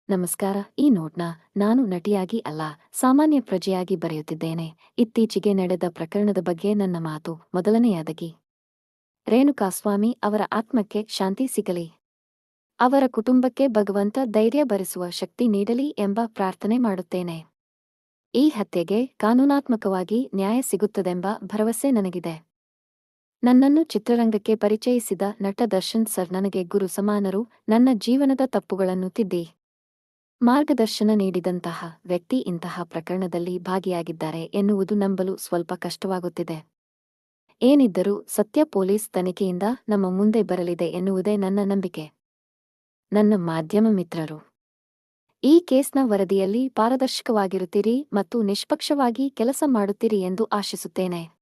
ನಮಸ್ಕಾರ. ಈ ನೋಟ್ನ ನಾನು ನಟಿಯಾಗಿ ಅಲ್ಲ, ಸಾಮಾನ್ಯ ಪ್ರಜೆಯಾಗಿ ಬರೆಯುತ್ತಿದ್ದೇನೆ. ಇತ್ತೀಚೆಗೆ ನಡೆದ ಪ್ರಕರಣದ ಬಗ್ಗೆ ನನ್ನ ಮಾತು. ಮೊದಲನೆಯದಾಗಿ, ರೇಣುಕಾಸ್ವಾಮಿ ಅವರ ಆತ್ಮಕ್ಕೆ ಶಾಂತಿ ಸಿಗಲಿ. ಅವರ ಕುಟುಂಬಕ್ಕೆ ಭಗವಂತ ಧೈರ್ಯ ಭರಿಸುವ ಶಕ್ತಿ ನೀಡಲಿ ಎಂಬ ಪ್ರಾರ್ಥನೆ ಮಾಡುತ್ತೇನೆ. ಈ ಹತ್ಯೆಗೆ ಕಾನೂನಾತ್ಮಕವಾಗಿ ನ್ಯಾಯ ಸಿಗುತ್ತದೆಂಬ ಭರವಸೆ ನನಗಿದೆ. ನನ್ನನ್ನು ಚಿತ್ರರಂಗಕ್ಕೆ ಪರಿಚಯಿಸಿದ ನಟ ದರ್ಶನ್ ಸರ್ ನನಗೆ ಗುರು ಸಮಾನರು. ನನ್ನ ಜೀವನದ ತಪ್ಪುಗಳನ್ನು ತಿದ್ದಿ ಮಾರ್ಗದರ್ಶನ ನೀಡಿದಂತಹ ವ್ಯಕ್ತಿ ಇಂತಹ ಪ್ರಕರಣದಲ್ಲಿ ಭಾಗಿಯಾಗಿದ್ದಾರೆ ಎನ್ನುವುದು ನಂಬಲು ಸ್ವಲ್ಪ ಕಷ್ಟವಾಗುತ್ತಿದೆ. ಏನಿದ್ದರೂ ಸತ್ಯ ಪೊಲೀಸ್ ತನಿಖೆಯಿಂದ ನಮ್ಮ ಮುಂದೆ ಬರಲಿದೆ ಎನ್ನುವುದೇ ನನ್ನ ನಂಬಿಕೆ. ನನ್ನ ಮಾಧ್ಯಮ ಮಿತ್ರರು, ಈ ಕೇಸ್ನ ವರದಿಯಲ್ಲಿ ಪಾರದರ್ಶಕವಾಗಿರುತ್ತೀರಿ ಮತ್ತು ನಿಷ್ಪಕ್ಷವಾಗಿ ಕೆಲಸ ಮಾಡುತ್ತೀರಿ ಎಂದು ಆಶಿಸುತ್ತೇನೆ.